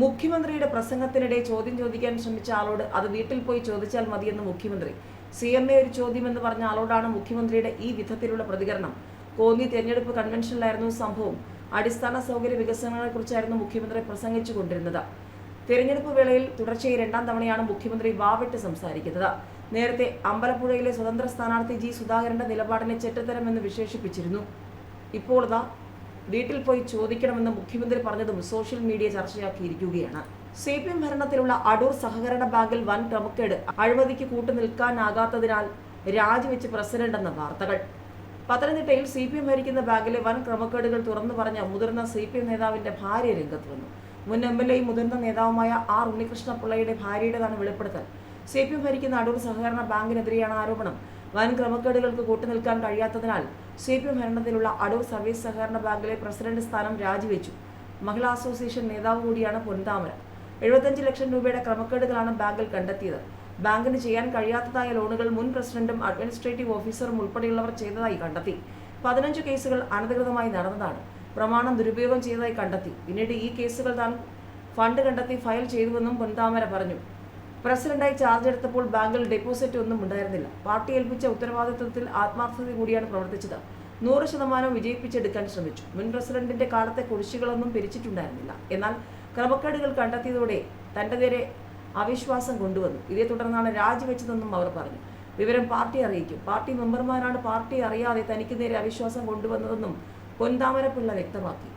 മുഖ്യമന്ത്രിയുടെ പ്രസംഗത്തിനിടെ ചോദ്യം ചോദിക്കാൻ ശ്രമിച്ച ആളോട് അത് വീട്ടിൽ പോയി ചോദിച്ചാൽ മതിയെന്ന് മുഖ്യമന്ത്രി. CMA ഒരു ചോദ്യമെന്ന് പറഞ്ഞ ആളോടാണ് മുഖ്യമന്ത്രിയുടെ ഈ വിധത്തിലുള്ള പ്രതികരണം. കോന്നി തെരഞ്ഞെടുപ്പ് കൺവെൻഷനിലായിരുന്നു സംഭവം. അടിസ്ഥാന സൗകര്യ വികസനങ്ങളെക്കുറിച്ചായിരുന്നു മുഖ്യമന്ത്രി പ്രസംഗിച്ചു കൊണ്ടിരുന്നത്. തെരഞ്ഞെടുപ്പ് വേളയിൽ തുടർച്ചയായി 2ാം തവണയാണ് മുഖ്യമന്ത്രി വാവിട്ട് സംസാരിക്കുന്നത്. നേരത്തെ അമ്പലപ്പുഴയിലെ സ്വതന്ത്ര സ്ഥാനാർത്ഥി G. സുധാകരന്റെ നിലപാടിനെ ചെറ്റത്തരമെന്ന് വിശേഷിപ്പിച്ചിരുന്നു. ഇപ്പോൾ വീട്ടിൽ പോയി ചോദിക്കണമെന്ന് മുഖ്യമന്ത്രി പറഞ്ഞതും സോഷ്യൽ മീഡിയ ചർച്ചയാക്കിയിരിക്കുകയാണ്. CPM ഭരണത്തിലുള്ള അടൂർ സഹകരണ ബാങ്കിൽ വൻ ക്രമക്കേട്, അഴിമതിക്ക് കൂട്ടുനിൽക്കാനാകാത്തതിനാൽ രാജിവെച്ച് പ്രസിഡന്റ് വാർത്തകൾ. പത്തനംതിട്ടയിൽ CPM ഭരിക്കുന്ന ബാങ്കിലെ വൻ ക്രമക്കേടുകൾ തുറന്നു പറഞ്ഞ മുതിർന്ന CPM നേതാവിന്റെ ഭാര്യ രംഗത്ത് വന്നു. മുൻ MLA മുതിർന്ന നേതാവുമായ R. ഉണ്ണികൃഷ്ണപിള്ളയുടെ ഭാര്യയുടേതാണ് വെളിപ്പെടുത്തൽ. CPM ഭരിക്കുന്ന അടൂർ സഹകരണ ബാങ്കിനെതിരെയാണ് ആരോപണം. വൻ ക്രമക്കേടുകൾക്ക് കൂട്ടുനിൽക്കാൻ കഴിയാത്തതിനാൽ CPM ഭരണത്തിലുള്ള അടൂർ സർവീസ് സഹകരണ ബാങ്കിലെ പ്രസിഡന്റ് സ്ഥാനം രാജിവെച്ചു. മഹിളാ അസോസിയേഷൻ നേതാവ് കൂടിയാണ് പൊൻതാമര. 75 ലക്ഷം രൂപയുടെ ക്രമക്കേടുകളാണ് ബാങ്കിൽ കണ്ടെത്തിയത്. ബാങ്കിന് ചെയ്യാൻ കഴിയാത്തതായ ലോണുകൾ മുൻ പ്രസിഡന്റും അഡ്മിനിസ്ട്രേറ്റീവ് ഓഫീസറും ഉൾപ്പെടെയുള്ളവർ ചെയ്തതായി കണ്ടെത്തി. 15 കേസുകൾ അനധികൃതമായി നടന്നതാണ്. പ്രമാണം ദുരുപയോഗം ചെയ്തതായി കണ്ടെത്തി. പിന്നീട് ഈ കേസുകൾ താൻ ഫണ്ട് കണ്ടെത്തി ഫയൽ ചെയ്തുവെന്നും പൊൻതാമര പറഞ്ഞു. പ്രസിഡന്റായി ചാർജ് എടുത്തപ്പോൾ ബാങ്കിൽ ഡെപ്പോസിറ്റ് ഒന്നും ഉണ്ടായിരുന്നില്ല. പാർട്ടി ഏൽപ്പിച്ച ഉത്തരവാദിത്വത്തിൽ ആത്മാർത്ഥത കൂടിയാണ് പ്രവർത്തിച്ചത്. 100% വിജയിപ്പിച്ചെടുക്കാൻ ശ്രമിച്ചു. മുൻ പ്രസിഡന്റിന്റെ കാലത്തെ കുടിശ്ശികളൊന്നും പിരിച്ചിട്ടുണ്ടായിരുന്നില്ല. എന്നാൽ ക്രമക്കേടുകൾ കണ്ടെത്തിയതോടെ തന്റെ നേരെ അവിശ്വാസം കൊണ്ടുവന്നു. ഇതേ തുടർന്നാണ് രാജിവെച്ചതെന്നും അവർ പറഞ്ഞു. വിവരം പാർട്ടി അറിയിക്കും. പാർട്ടി മെമ്പർമാരാണ് പാർട്ടി അറിയാതെ തനിക്ക് നേരെ അവിശ്വാസം കൊണ്ടുവന്നതെന്നും പൊൻതാമരപ്പിള്ള വ്യക്തമാക്കി.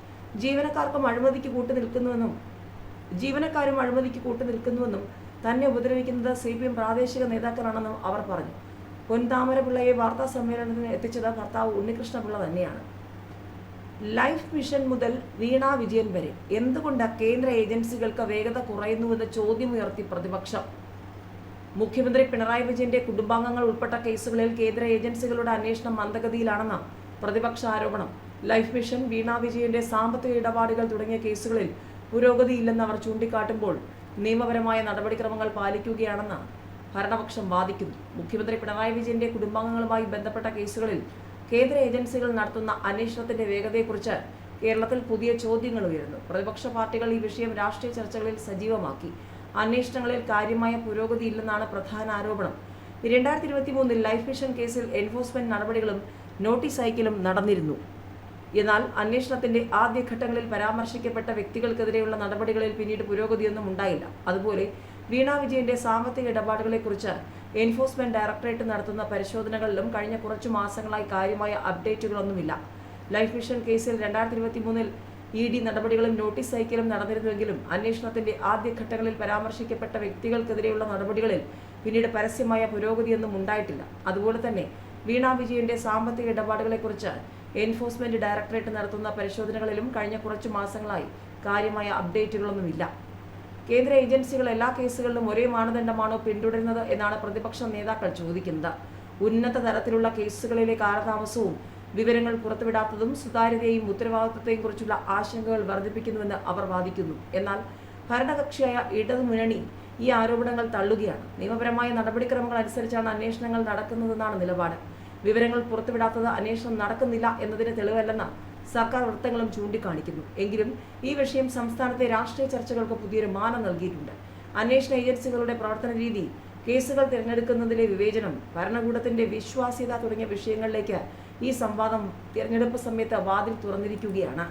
ജീവനക്കാരും അഴിമതിക്ക് കൂട്ടുനിൽക്കുന്നുവെന്നും തന്നെ ഉപദ്രവിക്കുന്നത് CPM പ്രാദേശിക നേതാക്കളാണെന്നും അവർ പറഞ്ഞു. പൊൻതാമരപിള്ളയെ വാർത്താ സമ്മേളനത്തിന് എത്തിച്ചത് ഭർത്താവ് ഉണ്ണികൃഷ്ണപിള്ള തന്നെയാണ്. ലൈഫ് മിഷൻ മുതൽ വീണ വിജയൻ വരെ എന്തുകൊണ്ട് കേന്ദ്ര ഏജൻസികൾക്ക് വേഗത കുറയുന്നുവെന്ന് ചോദ്യമുയർത്തി പ്രതിപക്ഷം. മുഖ്യമന്ത്രി പിണറായി വിജയന്റെ കുടുംബാംഗങ്ങൾ ഉൾപ്പെട്ട കേസുകളിൽ കേന്ദ്ര ഏജൻസികളുടെ അന്വേഷണം മന്ദഗതിയിലാണെന്ന് പ്രതിപക്ഷ ആരോപണം. ലൈഫ് മിഷൻ, വീണ വിജയന്റെ സാമ്പത്തിക ഇടപാടുകൾ തുടങ്ങിയ കേസുകളിൽ പുരോഗതിയില്ലെന്ന് അവർ ചൂണ്ടിക്കാട്ടുമ്പോൾ നിയമപരമായ നടപടിക്രമങ്ങൾ പാലിക്കുകയാണെന്ന് ഭരണപക്ഷം വാദിക്കുന്നു. മുഖ്യമന്ത്രി പിണറായി വിജയന്റെ കുടുംബാംഗങ്ങളുമായി ബന്ധപ്പെട്ട കേസുകളിൽ കേന്ദ്ര ഏജൻസികൾ നടത്തുന്ന അന്വേഷണത്തിന്റെ വേഗതയെക്കുറിച്ച് കേരളത്തിൽ പുതിയ ചോദ്യങ്ങൾ ഉയരുന്നു. പ്രതിപക്ഷ പാർട്ടികൾ ഈ വിഷയം രാഷ്ട്രീയ ചർച്ചകളിൽ സജീവമാക്കി. അന്വേഷണങ്ങളിൽ കാര്യമായ പുരോഗതിയില്ലെന്നാണ് പ്രധാന ആരോപണം. 2023 ലൈഫ് മിഷൻ കേസിൽ എൻഫോഴ്സ്മെന്റ് നടപടികളും നോട്ടീസ് അയക്കലും നടന്നിരുന്നു. എന്നാൽ അന്വേഷണത്തിന്റെ ആദ്യഘട്ടങ്ങളിൽ പരാമർശിക്കപ്പെട്ട വ്യക്തികൾക്കെതിരെയുള്ള നടപടികളിൽ പിന്നീട് പുരോഗതിയൊന്നും ഉണ്ടായില്ല. അതുപോലെ വീണ വിജയന്റെ സാമ്പത്തിക ഇടപാടുകളെക്കുറിച്ച് എൻഫോഴ്സ്മെന്റ് ഡയറക്ടറേറ്റ് നടത്തുന്ന പരിശോധനകളിലും കഴിഞ്ഞ കുറച്ചു മാസങ്ങളായി കാര്യമായ അപ്ഡേറ്റുകളൊന്നുമില്ല. ലൈഫ് മിഷൻ കേസിൽ 2023 ED നടപടികളും നോട്ടീസ് അയക്കലും നടന്നിരുന്നുവെങ്കിലും അന്വേഷണത്തിന്റെ ആദ്യഘട്ടങ്ങളിൽ പരാമർശിക്കപ്പെട്ട വ്യക്തികൾക്കെതിരെയുള്ള നടപടികളിൽ പിന്നീട് പരസ്യമായ പുരോഗതിയൊന്നും ഉണ്ടായിട്ടില്ല. അതുപോലെ തന്നെ വീണ വിജയന്റെ സാമ്പത്തിക ഇടപാടുകളെക്കുറിച്ച് എൻഫോഴ്സ്മെന്റ് ഡയറക്ടറേറ്റ് നടത്തുന്ന പരിശോധനകളിലും കഴിഞ്ഞ കുറച്ചു മാസങ്ങളായി കാര്യമായ അപ്ഡേറ്റുകളൊന്നുമില്ല. കേന്ദ്ര ഏജൻസികൾ എല്ലാ കേസുകളിലും ഒരേ മാനദണ്ഡമാണോ പിന്തുടരുന്നത് എന്നാണ് പ്രതിപക്ഷ നേതാക്കൾ ചോദിക്കുന്നത്. ഉന്നത തലത്തിലുള്ള കേസുകളിലെ കാലതാമസവും വിവരങ്ങൾ പുറത്തുവിടാത്തതും സുതാര്യതയെയും ഉത്തരവാദിത്വത്തെയും കുറിച്ചുള്ള ആശങ്കകൾ വർദ്ധിപ്പിക്കുന്നുവെന്ന് അവർ വാദിക്കുന്നു. എന്നാൽ ഭരണകക്ഷിയായ ഇടതുമുന്നണി ഈ ആരോപണങ്ങൾ തള്ളുകയാണ്. നിയമപരമായ നടപടിക്രമങ്ങൾ അനുസരിച്ചാണ് അന്വേഷണങ്ങൾ നടക്കുന്നതെന്നാണ് നിലപാട്. വിവരങ്ങൾ പുറത്തുവിടാത്തത് അന്വേഷണം നടക്കുന്നില്ല എന്നതിന് തെളിവല്ലെന്ന് സർക്കാർ വൃത്തങ്ങളും ചൂണ്ടിക്കാണിക്കുന്നു. എങ്കിലും ഈ വിഷയം സംസ്ഥാനത്തെ രാഷ്ട്രീയ ചർച്ചകൾക്ക് പുതിയൊരു മാനം നൽകിയിട്ടുണ്ട്. അന്വേഷണ ഏജൻസികളുടെ പ്രവർത്തന രീതി, കേസുകൾ തിരഞ്ഞെടുക്കുന്നതിലെ വിവേചനം, ഭരണകൂടത്തിന്റെ വിശ്വാസ്യത തുടങ്ങിയ വിഷയങ്ങളിലേക്ക് ഈ സംവാദം തിരഞ്ഞെടുപ്പ് സമയത്ത് വാതിൽ തുറന്നിരിക്കുകയാണ്.